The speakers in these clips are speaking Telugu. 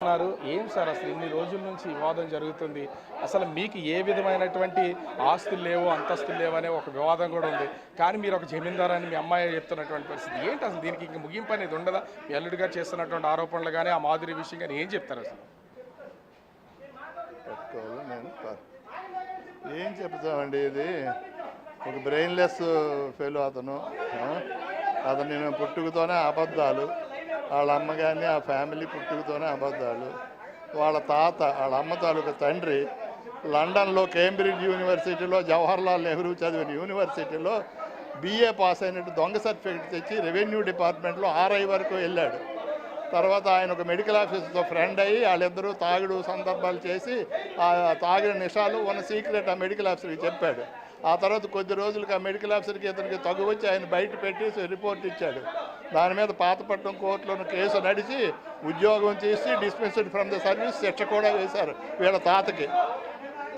చెప్తున్నారు. ఏం సార్ అసలు ఇన్ని రోజుల నుంచి వివాదం జరుగుతుంది. అసలు మీకు ఏ విధమైనటువంటి ఆస్తులు లేవు, అంతస్తులు లేవు అనే ఒక వివాదం కూడా ఉంది. కానీ మీరు ఒక జమీందారు అని మీ అమ్మాయి చెప్తున్నటువంటి పరిస్థితి ఏంటి అసలు? దీనికి ఇంక ముగింపు అనేది ఉండదా? మీ అల్లుడు గారు చేస్తున్నటువంటి ఆరోపణలు కానీ ఆ మాధురి విషయం కానీ ఏం చెప్తారు అసలు? ఏం చెప్తామండి, ఇది ఒక బ్రెయిన్లెస్ ఫెయిల్ అతను. నేను పుట్టుకతోనే అబద్ధాలు, వాళ్ళ అమ్మ కానీ ఆ ఫ్యామిలీ పుట్టుకతోనే అబద్ధాలు. వాళ్ళ తాత, వాళ్ళ అమ్మ తాలూకా తండ్రి లండన్లో కేంబ్రిడ్జ్ యూనివర్సిటీలో జవహర్లాల్ నెహ్రూ చదివిన యూనివర్సిటీలో BA పాస్ అయినట్టు దొంగ సర్టిఫికేట్ తెచ్చి రెవెన్యూ డిపార్ట్మెంట్లో RI వరకు వెళ్ళాడు. తర్వాత ఆయన ఒక మెడికల్ ఆఫీసర్తో ఫ్రెండ్ అయ్యి వాళ్ళిద్దరూ తాగుడు సందర్భాలు చేసి ఆ తాగిన నిషాలు ఉన్న సీక్రెట్ ఆ మెడికల్ ఆఫీసర్కి చెప్పాడు. ఆ తర్వాత కొద్ది రోజులకి ఆ మెడికల్ ఆఫీసర్కి ఇతనికి తగ్గు వచ్చి ఆయన బయట పెట్టేసి రిపోర్ట్ ఇచ్చాడు. దాని మీద పాతపట్నం కోర్టులోని కేసు నడిచి ఉద్యోగం చేసి డిస్మిస్డ్ ఫ్రమ్ ద సర్వీస్ శిక్ష కూడా వేశారు వీళ్ళ తాతకి.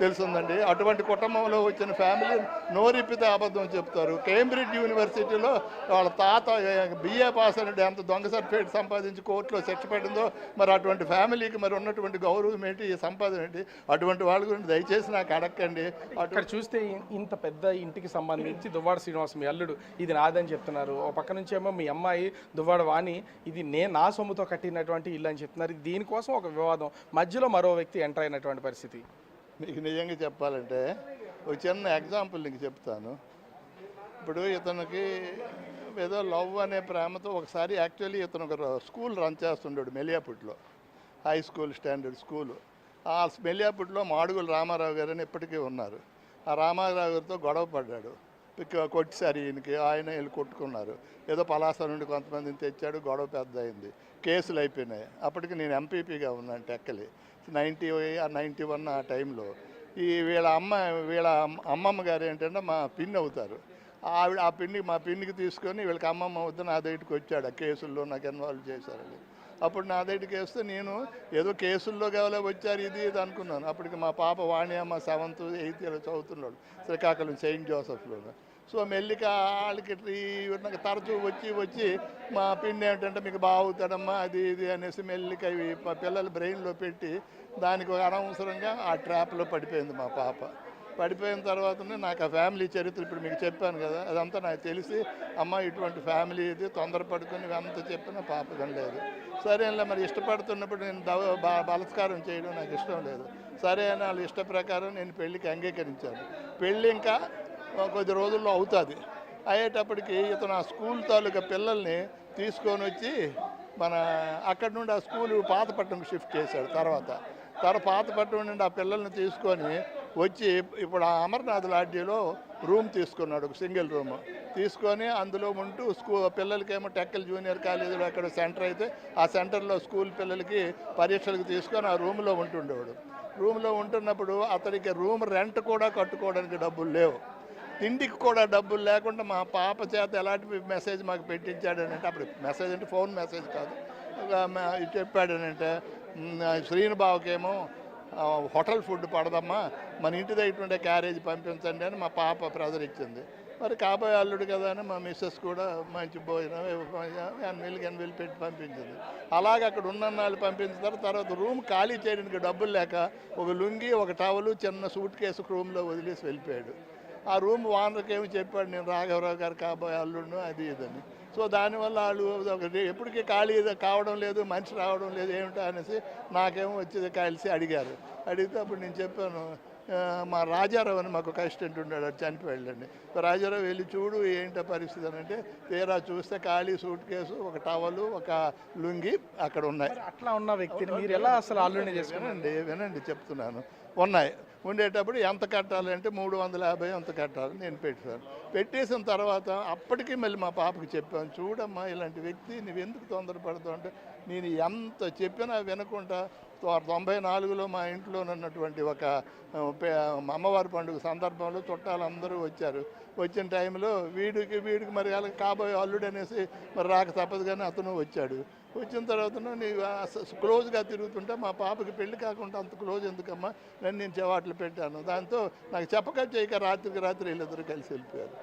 తెలుసుందండి, అటువంటి కుటుంబంలో వచ్చిన ఫ్యామిలీ నోరిప్పితే అబద్ధం చెప్తారు. కేంబ్రిడ్జ్ యూనివర్సిటీలో వాళ్ళ తాత BA పాస్ అనేది ఎంత దొంగ సర్టిఫికేట్ సంపాదించి కోర్టులో శిక్ష పెట్టిందో, మరి అటువంటి ఫ్యామిలీకి మరి ఉన్నటువంటి గౌరవం ఏంటి, ఈ సంపాదన ఏంటి? అటువంటి వాళ్ళ గురించి దయచేసి నాకు అడగండి. అక్కడ చూస్తే ఇంత పెద్ద ఇంటికి సంబంధించి దువ్వాడ శ్రీనివాస్ మీ అల్లుడు ఇది నాదని చెప్తున్నారు. ఒక పక్క నుంచి ఏమో మీ అమ్మాయి దువ్వాడ వాణి ఇది నా సొమ్ముతో కట్టినటువంటి ఇల్లు అని చెప్తున్నారు. దీనికోసం ఒక వివాదం, మధ్యలో మరో వ్యక్తి ఎంటర్ అయినటువంటి పరిస్థితి. మీకు నిజంగా చెప్పాలంటే ఒక చిన్న ఎగ్జాంపుల్ నీకు చెప్తాను. ఇప్పుడు ఇతనికి ఏదో లవ్ అనే ప్రేమతో ఒకసారి యాక్చువల్లీ ఇతను ఒక స్కూల్ రన్ చేస్తుండాడు మెలియాపుట్లో, హై స్కూల్ స్టాండర్డ్ స్కూలు. ఆ మెలియాపుట్లో మాడుగుల రామారావు గారు అని ఇప్పటికీ ఉన్నారు. ఆ రామారావు గారితో గొడవ పడ్డాడు. కొట్టిసారి ఈయనకి, ఆయన వీళ్ళు కొట్టుకున్నారు. ఏదో పలాస నుండి కొంతమందిని తెచ్చాడు, గొడవ పెద్ద అయింది, కేసులు అయిపోయినాయి. అప్పటికి నేను ఎంపీపీగా ఉన్నాను టెక్కలి 91 ఆ టైంలో. వీళ్ళ అమ్మమ్మ గారు ఏంటంటే మా పిన్ని అవుతారు. ఆవిడ మా పిన్నికి తీసుకొని వీళ్ళకి అమ్మమ్మ వద్దు నా దగ్గరికి వచ్చాడు. ఆ కేసుల్లో నాకు ఇన్వాల్వ్ చేశారని. అప్పుడు నా దగ్గరికి వేస్తే నేను ఏదో కేసుల్లో కావాలో వచ్చారు ఇది అనుకున్నాను. అప్పటికి మా పాప వాణి అమ్మ 7th 8th చదువుతున్నాడు శ్రీకాకుళం సెయింట్ జోసెఫ్లో. సో మెల్లిగా వాళ్ళకి నాకు తరచూ వచ్చి మా పిన్ని ఏంటంటే మీకు బాగుతాడమ్మా అది ఇది అనేసి మెల్లిగా ఇవి పిల్లల బ్రెయిన్లో పెట్టి దానికి అనవసరంగా ఆ ట్రాప్లో పడిపోయింది మా పాప. పడిపోయిన తర్వాతనే నాకు ఆ ఫ్యామిలీ చరిత్ర ఇప్పుడు మీకు చెప్పాను కదా, అదంతా నాకు తెలిసి అమ్మ ఇటువంటి ఫ్యామిలీ ఇది తొందరపడుకుని ఇవంతా చెప్పినా పాపకం లేదు. సరేనా, మరి ఇష్టపడుతున్నప్పుడు నేను బలత్కారం చేయడం నాకు ఇష్టం లేదు. సరే అని వాళ్ళ ఇష్ట ప్రకారం నేను పెళ్ళికి అంగీకరించాను. పెళ్ళి ఇంకా కొద్ది రోజుల్లో అవుతుంది. అయ్యేటప్పటికి ఇతను ఆ స్కూల్ తాలూకా పిల్లల్ని తీసుకొని వచ్చి అక్కడి నుండి ఆ స్కూల్ పాతపట్నంకి షిఫ్ట్ చేశాడు. తర్వాత పాతపట్నం నుండి ఆ పిల్లల్ని తీసుకొని వచ్చి ఇప్పుడు ఆ అమర్నాథ్ లాడ్జీలో రూమ్ తీసుకున్నాడు, ఒక సింగిల్ రూమ్ తీసుకొని అందులో ఉంటూ పిల్లలకేమో టెక్కల్ జూనియర్ కాలేజీలో అక్కడ సెంటర్ అయితే ఆ సెంటర్లో స్కూల్ పిల్లలకి పరీక్షలకు తీసుకొని ఆ రూమ్లో ఉంటుండేవాడు. రూమ్లో ఉంటున్నప్పుడు అతనికి రూమ్ రెంట్ కూడా కట్టుకోవడానికి డబ్బులు లేవు, తిండికి కూడా డబ్బులు లేకుండా మా పాప చేత ఎలాంటి మెసేజ్ మాకు పెట్టించాడనంటే, అప్పుడు మెసేజ్ అంటే ఫోన్ మెసేజ్ కాదు, చెప్పాడనంటే శ్రీనుబాబుకేమో హోటల్ ఫుడ్ పడదమ్మా, మన ఇంటి దగ్గర ఉండే క్యారేజ్ పంపించండి అని మా పాప ప్రెజర్ ఇచ్చింది. మరి కాబోయే అల్లుడు కదా అని మా మిస్సెస్ కూడా మంచి భోజనం 8,000 పెట్టి పంపించింది. అలాగే అక్కడ ఉన్నన్నాళ్ళు పంపించిన తర్వాత రూమ్ ఖాళీ చేయడానికి డబ్బులు లేక ఒక లుంగి, ఒక టవలు, చిన్న సూట్ కేసు రూమ్లో వదిలేసి వెళ్ళిపోయాడు. ఆ రూమ్ ఓనర్కి ఏమి చెప్పాడు, నేను రాఘవరావు గారు కాబోయే అల్లుడును అది ఇదని. సో దానివల్ల వాళ్ళు ఎప్పటికీ ఖాళీ కావడం లేదు, మనిషి రావడం లేదు ఏమిటో అనేసి నాకేమో వచ్చి కలిసి అడిగారు. అడిగితే అప్పుడు నేను చెప్పాను, మా రాజారావు అని మాకు ఒక అసిస్టెంట్ ఉన్నాడు, అది చనిపోయాడండి. రాజారావు వెళ్ళి చూడు ఏంటో పరిస్థితి అని అంటే, తీరా చూస్తే ఖాళీ సూట్ కేసు, ఒక టవలు, ఒక లుంగి అక్కడ ఉన్నాయి. అట్లా ఉన్న వ్యక్తిని మీరు ఎలా అసలు అల్లుడిని చేసుకున్నాండి? వినండి చెప్తున్నాను. ఉన్నాయి. ఉండేటప్పుడు ఎంత కట్టాలంటే 350 ఎంత కట్టాలి నేను పెట్టాను. పెట్టేసిన తర్వాత అప్పటికీ మళ్ళీ మా పాపకి చెప్పాను, చూడమ్మా ఇలాంటి వ్యక్తి నువ్వు ఎందుకు తొందరపడతావు అంటే, నేను ఎంత చెప్పినా వినకుండా 94లో మా ఇంట్లో ఉన్నటువంటి ఒక అమ్మవారి పండుగ సందర్భంలో చుట్టాలందరూ వచ్చారు. వచ్చిన టైంలో వీడికి మరి వాళ్ళకి కాబోయే అల్లుడు అనేసి మరి రాక తప్పదు కానీ అతను వచ్చాడు. వచ్చిన తర్వాత నీవు క్లోజ్గా తిరుగుతుంటే మా పాపకి పెళ్లి కాకుండా అంత క్లోజ్ ఎందుకమ్మా నేను చెవాట్లు పెట్టాను. దాంతో నాకు చెప్పక చేయక రాత్రికి రాత్రి వీళ్ళిద్దరూ కలిసి వెళ్ళిపోయారు.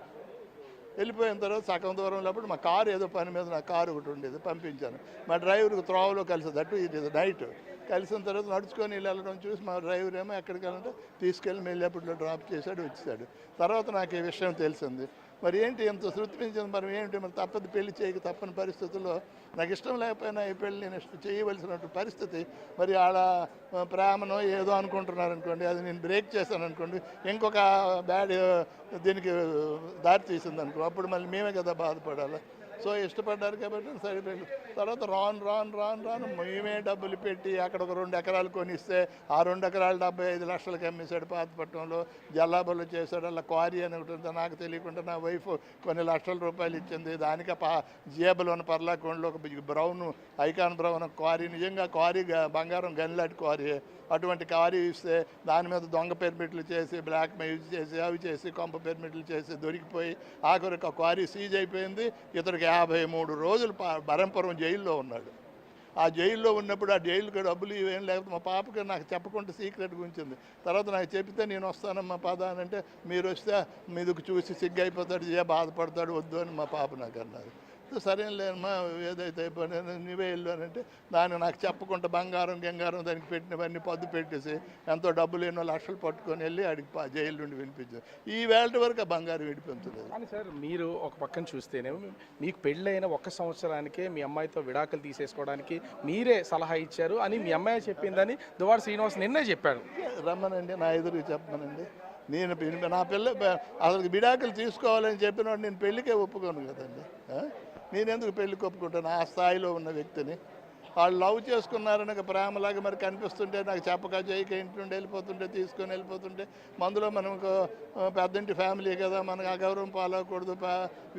వెళ్ళిపోయిన తర్వాత సగం దూరంలో మా కారు ఏదో పని మీద నా కారు ఒకటి ఉండేది పంపించాను. మా డ్రైవర్కి త్రోవలో కలిసి దట్టు ఇది నైట్ కలిసిన తర్వాత నడుచుకొని వెళ్ళడం చూసి మా డ్రైవర్ ఏమో ఎక్కడికి వెళ్ళాలంటే తీసుకెళ్ళి మెల్లినప్పుడు డ్రాప్ చేశాడు, వచ్చేసాడు. తర్వాత నాకు ఈ విషయం తెలిసింది. మరి ఏంటి ఎంత శృతి మించింది, మరి ఏంటి, మరి తప్పదు పెళ్లి చేయక తప్పని పరిస్థితుల్లో నాకు ఇష్టం లేకపోయినా ఈ పెళ్లి నేను చేయవలసినటువంటి పరిస్థితి. మరి ఆడ ప్రేమనో ఏదో అనుకుంటున్నారు అనుకోండి, అది నేను బ్రేక్ చేశాను అనుకోండి, ఇంకొక బ్యాడ్ దీనికి దారి తీసింది అనుకో, అప్పుడు మళ్ళీ మేమే కదా బాధపడాలి. సో ఇష్టపడ్డారు కాబట్టి సరిపోయింది. తర్వాత రాను మేమే డబ్బులు పెట్టి అక్కడ ఒక 2 ఎకరాలు కొనిస్తే ఆ 2 ఎకరాలు 75 లక్షలకి అమ్మేశాడు. పాతపట్నంలో జల్లాబల్లో చేశాడు. అలా క్వారీ అని ఒకటి ఉంది, నాకు తెలియకుండా నా వైఫ్ కొన్ని లక్షల రూపాయలు ఇచ్చింది. దానికి జేబులోని పర్లాకొండలో ఒక బ్రౌన్ ఐకాన్ బ్రౌన్ క్వారీ, నిజంగా క్వారీ బంగారం గనిలాంటి క్వారీ. అటువంటి క్వారీ ఇస్తే దాని మీద దొంగ పెర్మిట్లు చేసి బ్లాక్ మెయిల్ చేసి అవి చేసి కొంప పెర్మిట్లు చేసి దొరికిపోయి ఆఖరికి క్వారీ సీజ్ అయిపోయింది. ఇతనికి 53 రోజులు బరంపురం జైల్లో ఉన్నాడు. ఆ జైల్లో ఉన్నప్పుడు ఆ జైలుకి డబ్బులు ఇవేం లేకపోతే మా పాపకి నాకు చెప్పకుండా సీక్రెట్గా ఉంచింది. తర్వాత నాకు చెప్తే నేను వస్తానమ్మా పద అని అంటే, మీరు వస్తే మీదకు చూసి సిగ్గు అయిపోతాడు, బాధపడతాడు, వద్దు అని మా పాప నాకు అన్నారు. సరేలేమ్మా ఏదైతే అయిపోయినా నువ్వే వెళ్ళానంటే దాన్ని నాకు చెప్పకుండా బంగారం దానికి పెట్టినవన్నీ పద్దు పెట్టేసి ఎంతో డబ్బులు ఎన్నో లక్షలు పట్టుకొని వెళ్ళి ఆడికి జైలు నుండి వినిపించారు. ఈ వేళ వరకు ఆ బంగారం విడిపించలేదు. కానీ సార్ మీరు ఒక పక్కన చూస్తేనే మీకు పెళ్ళైన 1 సంవత్సరానికే మీ అమ్మాయితో విడాకులు తీసేసుకోవడానికి మీరే సలహా ఇచ్చారు అని మీ అమ్మాయి చెప్పిందని దువ్వాడ శ్రీనివాస్ నిన్నే చెప్పాడు. రమ్మనండి, నా ఎదురు చెప్పమనండి. నేను నా పిల్ల అసలు విడాకులు తీసుకోవాలని చెప్పినవాడు నేను పెళ్ళికే ఒప్పుకోను కదండి. నేనెందుకు పెళ్ళికి ఒప్పుకుంటాను? ఆ స్థాయిలో ఉన్న వ్యక్తిని వాళ్ళు లవ్ చేసుకున్నారని ప్రేమలాగా మరి కనిపిస్తుంటే నాకు చెప్పక చేయక ఇంటి నుండి వెళ్ళిపోతుంటే తీసుకొని వెళ్ళిపోతుంటే మందులో మనం పెద్దంటి ఫ్యామిలీ కదా, మనకు అగౌరవం పాలవకూడదు,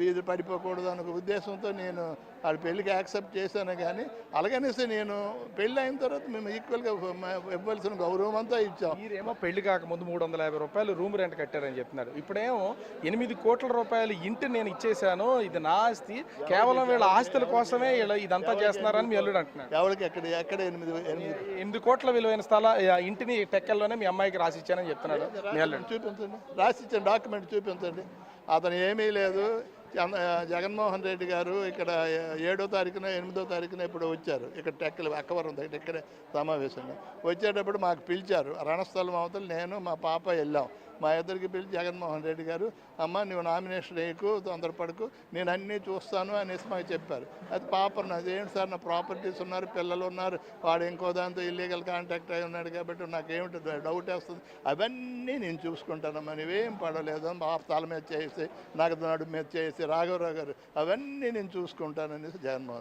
వీధి పడిపోకూడదు అనే ఉద్దేశంతో నేను వాళ్ళ పెళ్ళికి యాక్సెప్ట్ చేశాను. కానీ అలాగనేసి నేను పెళ్ళి అయిన తర్వాత మేము ఈక్వల్గా ఇవ్వాల్సిన గౌరవం అంతా ఇచ్చాం. మీరేమో పెళ్లి కాకముందు 350 రూపాయలు రూమ్ రెంట్ కట్టారని చెప్తున్నారు. ఇప్పుడేమో 8 కోట్ల రూపాయలు ఇంటి నేను ఇచ్చేసాను, ఇది నా ఆస్తి, కేవలం వీళ్ళ ఆస్తుల కోసమే ఇదంతా చేస్తున్నారని మీ అల్లుడు అంటున్నారు. ఎవరికి ఎక్కడ 8 కోట్ల విలువైన ఇంటిని టెక్కల్లోనే మీ అమ్మాయికి రాసి ఇచ్చానని చెప్తున్నాడు మీ అల్లుడు. చూపించండి, రాసిచ్చిన డాక్యుమెంట్ చూపించండి. అతను ఏమీ లేదు. జగన్మోహన్ రెడ్డి గారు ఇక్కడ 7వ తారీఖున 8వ తారీఖున ఇప్పుడు వచ్చారు. ఇక్కడ టెక్కలు అక్కవరం దగ్గర ఇక్కడే సమావేశంగా వచ్చేటప్పుడు మాకు పిలిచారు. రణస్థలం అవతల నేను మా పాప వెళ్ళాం. మా ఇద్దరికి పిలిచి జగన్మోహన్ రెడ్డి గారు, అమ్మ నువ్వు నామినేషన్ వేయకు, తొందరపడకు, నేను అన్నీ చూస్తాను అనేసి మాకు చెప్పారు. అది పాప అదేంటి సార్, నా ప్రాపర్టీస్ ఉన్నారు, పిల్లలు ఉన్నారు, వాడు ఇంకో దాంతో ఇల్లీగల్ కాంటాక్ట్ అయి ఉన్నాడు కాబట్టి నాకేమిటి డౌట్ వేస్తుంది, అవన్నీ నేను చూసుకుంటానమ్మా, నువ్వేం పడలేదు, మా తల మీద చేసి నాకు నడుము మీద చేసి రాఘవరావు గారు అవన్నీ నేను చూసుకుంటాననేసి జగన్మోహన్